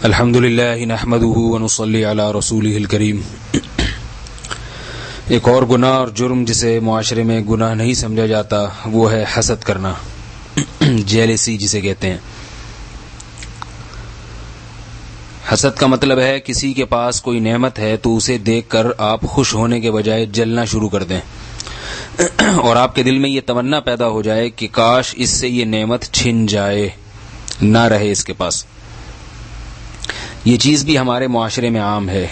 الحمد للہ نحمده ونصلی علی رسولہ الکریم۔ ایک اور گناہ اور جرم جسے معاشرے میں گناہ نہیں سمجھا جاتا وہ ہے حسد کرنا، جیلسی جسے کہتے ہیں۔ حسد کا مطلب ہے کسی کے پاس کوئی نعمت ہے تو اسے دیکھ کر آپ خوش ہونے کے بجائے جلنا شروع کر دیں، اور آپ کے دل میں یہ تمنا پیدا ہو جائے کہ کاش اس سے یہ نعمت چھن جائے، نہ رہے اس کے پاس۔ یہ چیز بھی ہمارے معاشرے میں عام ہے۔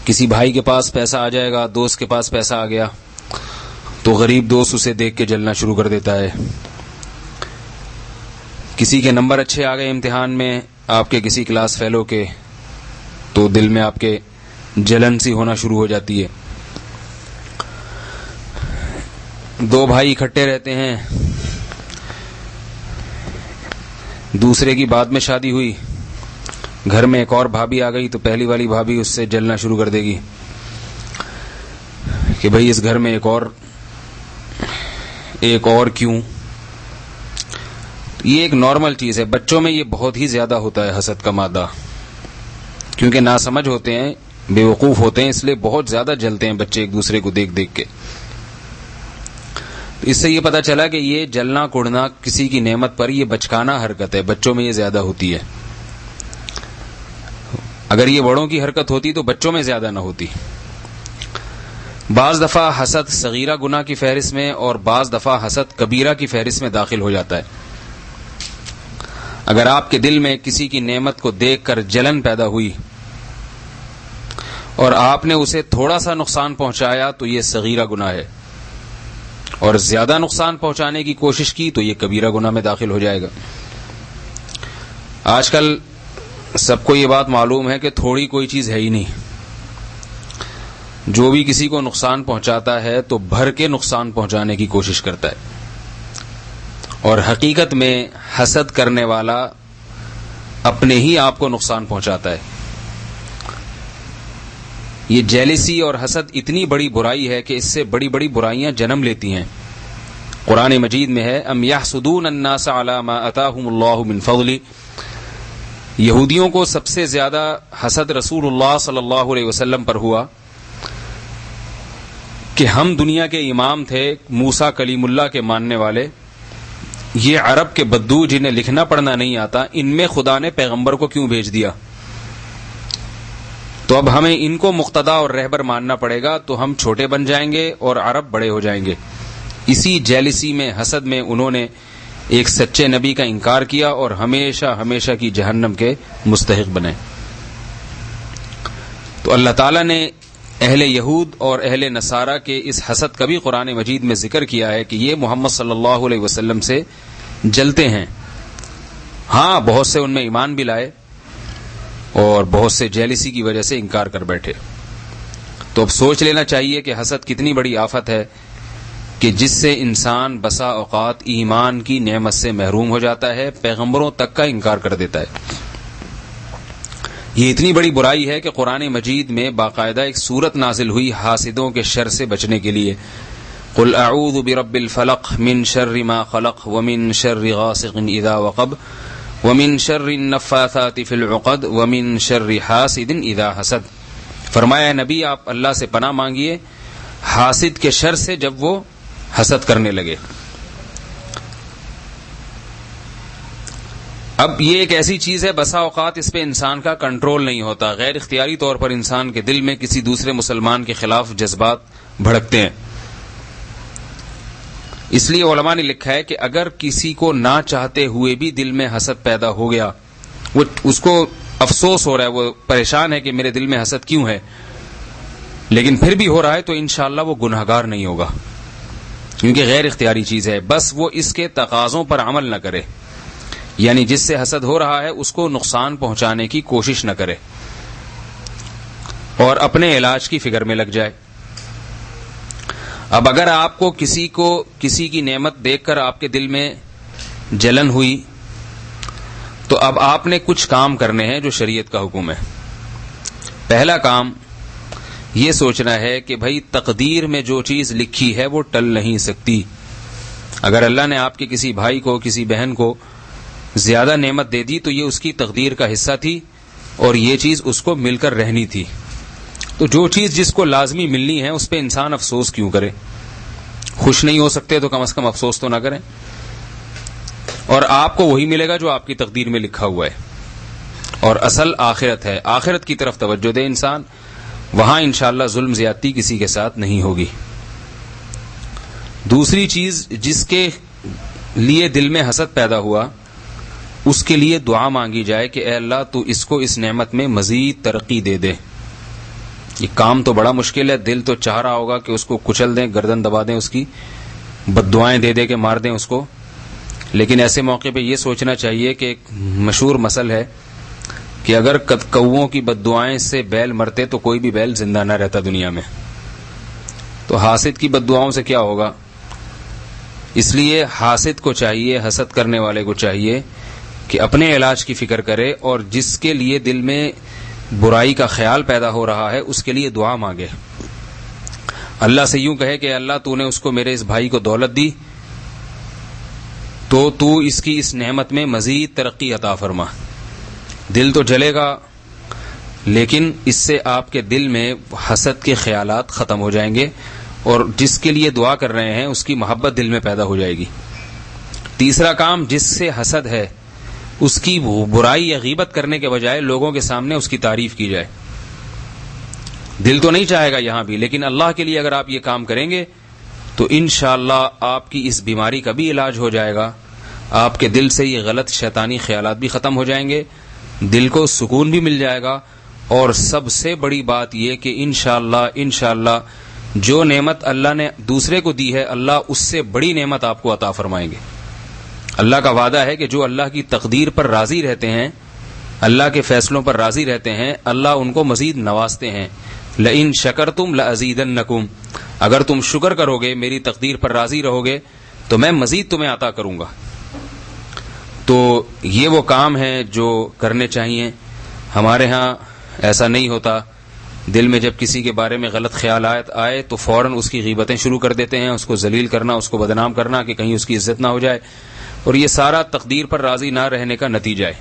کسی بھائی کے پاس پیسہ آ جائے گا، دوست کے پاس پیسہ آ گیا تو غریب دوست اسے دیکھ کے جلنا شروع کر دیتا ہے۔ کسی کے نمبر اچھے آ گئے امتحان میں، آپ کے کسی کلاس فیلو کے، تو دل میں آپ کے جلن سی ہونا شروع ہو جاتی ہے۔ دو بھائی اکٹھے رہتے ہیں، دوسرے کی بعد میں شادی ہوئی، گھر میں ایک اور بھابھی آ گئی تو پہلی والی بھابھی اس سے جلنا شروع کر دے گی کہ بھئی اس گھر میں ایک اور کیوں۔ یہ ایک نارمل چیز ہے، بچوں میں یہ بہت ہی زیادہ ہوتا ہے حسد کا مادہ، کیونکہ ناسمجھ ہوتے ہیں، بے وقوف ہوتے ہیں، اس لیے بہت زیادہ جلتے ہیں بچے ایک دوسرے کو دیکھ دیکھ کے۔ اس سے یہ پتہ چلا کہ یہ جلنا کڑنا کسی کی نعمت پر یہ بچکانہ حرکت ہے، بچوں میں یہ زیادہ ہوتی ہے۔ اگر یہ بڑوں کی حرکت ہوتی تو بچوں میں زیادہ نہ ہوتی۔ بعض دفعہ حسد صغیرہ گناہ کی فہرست میں اور بعض دفعہ حسد کبیرہ کی فہرست میں داخل ہو جاتا ہے۔ اگر آپ کے دل میں کسی کی نعمت کو دیکھ کر جلن پیدا ہوئی اور آپ نے اسے تھوڑا سا نقصان پہنچایا تو یہ صغیرہ گناہ ہے، اور زیادہ نقصان پہنچانے کی کوشش کی تو یہ کبیرہ گناہ میں داخل ہو جائے گا۔ آج کل سب کو یہ بات معلوم ہے کہ تھوڑی کوئی چیز ہے ہی نہیں۔ جو بھی کسی کو نقصان پہنچاتا ہے تو بھر کے نقصان پہنچانے کی کوشش کرتا ہے، اور حقیقت میں حسد کرنے والا اپنے ہی آپ کو نقصان پہنچاتا ہے۔ یہ جیلسی اور حسد اتنی بڑی برائی ہے کہ اس سے بڑی بڑی برائیاں جنم لیتی ہیں۔ قرآن مجید میں ہے ام یحسدون الناس علی ما آتاہم اللہ من فضلہ۔ یہودیوں کو سب سے زیادہ حسد رسول اللہ صلی اللہ علیہ وسلم پر ہوا کہ ہم دنیا کے امام تھے، موسیٰ کلیم اللہ کے ماننے والے، یہ عرب کے بدو جنہیں لکھنا پڑھنا نہیں آتا، ان میں خدا نے پیغمبر کو کیوں بھیج دیا؟ تو اب ہمیں ان کو مقتدا اور رہبر ماننا پڑے گا تو ہم چھوٹے بن جائیں گے اور عرب بڑے ہو جائیں گے۔ اسی جیلسی میں، حسد میں انہوں نے ایک سچے نبی کا انکار کیا اور ہمیشہ ہمیشہ کی جہنم کے مستحق بنے۔ تو اللہ تعالیٰ نے اہل یہود اور اہل نصارہ کے اس حسد کا بھی قرآن مجید میں ذکر کیا ہے کہ یہ محمد صلی اللہ علیہ وسلم سے جلتے ہیں۔ ہاں، بہت سے ان میں ایمان بھی لائے اور بہت سے جیلسی کی وجہ سے انکار کر بیٹھے۔ تو اب سوچ لینا چاہیے کہ حسد کتنی بڑی آفت ہے کہ جس سے انسان بسا اوقات ایمان کی نعمت سے محروم ہو جاتا ہے، پیغمبروں تک کا انکار کر دیتا ہے۔ یہ اتنی بڑی برائی ہے کہ قرآن مجید میں باقاعدہ ایک سورت نازل ہوئی حاسدوں کے شر سے بچنے کے لیے۔ قل اعوذ برب الفلق من شر ما خلق ومن شر غاسق اذا وقب ومن شر النفاثات فی العقد ومن شر حاسد اذا حسد۔ فرمایا نبی آپ اللہ سے پناہ مانگیے حاسد کے شر سے جب وہ حسد کرنے لگے۔ اب یہ ایک ایسی چیز ہے، بسا اوقات اس پہ انسان کا کنٹرول نہیں ہوتا، غیر اختیاری طور پر انسان کے دل میں کسی دوسرے مسلمان کے خلاف جذبات بھڑکتے ہیں۔ اس لیے علماء نے لکھا ہے کہ اگر کسی کو نہ چاہتے ہوئے بھی دل میں حسد پیدا ہو گیا، وہ اس کو افسوس ہو رہا ہے، وہ پریشان ہے کہ میرے دل میں حسد کیوں ہے، لیکن پھر بھی ہو رہا ہے، تو انشاءاللہ وہ گناہگار نہیں ہوگا، کیونکہ غیر اختیاری چیز ہے۔ بس وہ اس کے تقاضوں پر عمل نہ کرے، یعنی جس سے حسد ہو رہا ہے اس کو نقصان پہنچانے کی کوشش نہ کرے اور اپنے علاج کی فکر میں لگ جائے۔ اب اگر آپ کو کسی کی نعمت دیکھ کر آپ کے دل میں جلن ہوئی تو اب آپ نے کچھ کام کرنے ہیں جو شریعت کا حکم ہے۔ پہلا کام یہ سوچنا ہے کہ بھائی تقدیر میں جو چیز لکھی ہے وہ ٹل نہیں سکتی۔ اگر اللہ نے آپ کے کسی بھائی کو، کسی بہن کو زیادہ نعمت دے دی تو یہ اس کی تقدیر کا حصہ تھی اور یہ چیز اس کو مل کر رہنی تھی. تو جو چیز جس کو لازمی ملنی ہے اس پہ انسان افسوس کیوں کرے؟ خوش نہیں ہو سکتے تو کم از کم افسوس تو نہ کریں. اور آپ کو وہی ملے گا جو آپ کی تقدیر میں لکھا ہوا ہے. اور اصل آخرت ہے، آخرت کی طرف توجہ دے انسان، وہاں انشاءاللہ ظلم زیادتی کسی کے ساتھ نہیں ہوگی. دوسری چیز، جس کے لیے دل میں حسد پیدا ہوا اس کے لیے دعا مانگی جائے کہ اے اللہ تو اس کو اس نعمت میں مزید ترقی دے دے. یہ کام تو بڑا مشکل ہے، دل تو چاہ رہا ہوگا کہ اس کو کچل دیں، گردن دبا دیں، اس کی بد دعائیں دے دے کے مار دیں اس کو. لیکن ایسے موقع پہ یہ سوچنا چاہیے کہ ایک مشہور مثل ہے کہ اگر کوؤں کی بد دعائیں سے بیل مرتے تو کوئی بھی بیل زندہ نہ رہتا دنیا میں. تو حاسد کی بد دعاؤں سے کیا ہوگا؟ اس لیے حاسد کو چاہیے، حسد کرنے والے کو چاہیے کہ اپنے علاج کی فکر کرے اور جس کے لیے دل میں برائی کا خیال پیدا ہو رہا ہے اس کے لیے دعا مانگے. اللہ سے یوں کہے کہ اللہ تو نے اس کو، میرے اس بھائی کو دولت دی تو اس کی اس نعمت میں مزید ترقی عطا فرما. دل تو جلے گا لیکن اس سے آپ کے دل میں حسد کے خیالات ختم ہو جائیں گے اور جس کے لیے دعا کر رہے ہیں اس کی محبت دل میں پیدا ہو جائے گی. تیسرا کام، جس سے حسد ہے اس کی برائی یا غیبت کرنے کے بجائے لوگوں کے سامنے اس کی تعریف کی جائے. دل تو نہیں چاہے گا یہاں بھی، لیکن اللہ کے لیے اگر آپ یہ کام کریں گے تو انشاءاللہ آپ کی اس بیماری کا بھی علاج ہو جائے گا. آپ کے دل سے یہ غلط شیطانی خیالات بھی ختم ہو جائیں گے، دل کو سکون بھی مل جائے گا. اور سب سے بڑی بات یہ کہ انشاءاللہ جو نعمت اللہ نے دوسرے کو دی ہے اللہ اس سے بڑی نعمت آپ کو عطا فرمائیں گے. اللہ کا وعدہ ہے کہ جو اللہ کی تقدیر پر راضی رہتے ہیں، اللہ کے فیصلوں پر راضی رہتے ہیں، اللہ ان کو مزید نوازتے ہیں. لئن شکرتم لازیدنکم، اگر تم شکر کرو گے، میری تقدیر پر راضی رہو گے تو میں مزید تمہیں عطا کروں گا. تو یہ وہ کام ہیں جو کرنے چاہیے. ہمارے ہاں ایسا نہیں ہوتا. دل میں جب کسی کے بارے میں غلط خیالات آئے تو فوراً اس کی غیبتیں شروع کر دیتے ہیں، اس کو ذلیل کرنا، اس کو بدنام کرنا کہ کہیں اس کی عزت نہ ہو جائے. اور یہ سارا تقدیر پر راضی نہ رہنے کا نتیجہ ہے.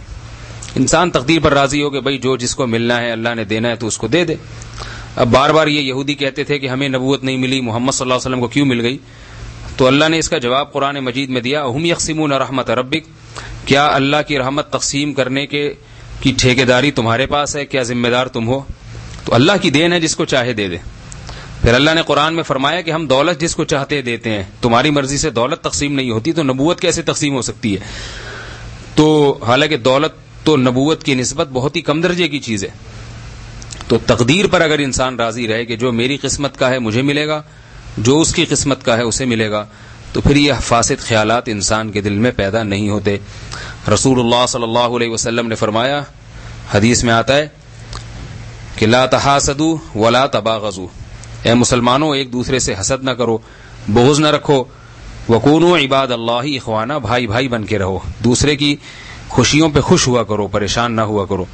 انسان تقدیر پر راضی ہو کہ بھائی جو جس کو ملنا ہے اللہ نے دینا ہے تو اس کو دے دے. اب بار بار یہ یہودی کہتے تھے کہ ہمیں نبوت نہیں ملی، محمد صلی اللہ علیہ وسلم کو کیوں مل گئی؟ تو اللہ نے اس کا جواب قرآن مجید میں دیا، اہم یقسمون رحمت ربک، کیا اللہ کی رحمت تقسیم کرنے کی ٹھیکیداری تمہارے پاس ہے؟ کیا ذمہ دار تم ہو؟ تو اللہ کی دین ہے، جس کو چاہے دے دے. پھر اللہ نے قرآن میں فرمایا کہ ہم دولت جس کو چاہتے دیتے ہیں. تمہاری مرضی سے دولت تقسیم نہیں ہوتی تو نبوت کیسے تقسیم ہو سکتی ہے؟ تو حالانکہ دولت تو نبوت کی نسبت بہت ہی کم درجے کی چیز ہے. تو تقدیر پر اگر انسان راضی رہے کہ جو میری قسمت کا ہے مجھے ملے گا، جو اس کی قسمت کا ہے اسے ملے گا، تو پھر یہ فاسد خیالات انسان کے دل میں پیدا نہیں ہوتے. رسول اللہ صلی اللہ علیہ وسلم نے فرمایا، حدیث میں آتا ہے کہ لا تحاسدوا ولا تباغضوا، اے مسلمانوں ایک دوسرے سے حسد نہ کرو، بغض نہ رکھو. وکونوا عباد اللہ اخوانا، بھائی بھائی بن کے رہو، دوسرے کی خوشیوں پہ خوش ہوا کرو، پریشان نہ ہوا کرو.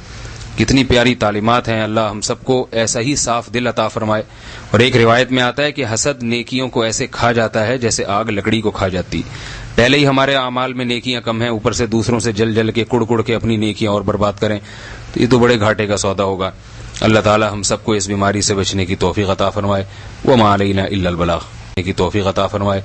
کتنی پیاری تعلیمات ہیں. اللہ ہم سب کو ایسا ہی صاف دل عطا فرمائے. اور ایک روایت میں آتا ہے کہ حسد نیکیوں کو ایسے کھا جاتا ہے جیسے آگ لکڑی کو کھا جاتی. پہلے ہی ہمارے اعمال میں نیکیاں کم ہیں، اوپر سے دوسروں سے جل جل کے کڑ کڑ کے اپنی نیکیاں اور برباد کریں تو یہ تو بڑے گھاٹے کا سودا ہوگا. اللہ تعالی ہم سب کو اس بیماری سے بچنے کی توفیق عطا فرمائے. وما علینا الا البلاغ کی توفیق عطا فرمائے.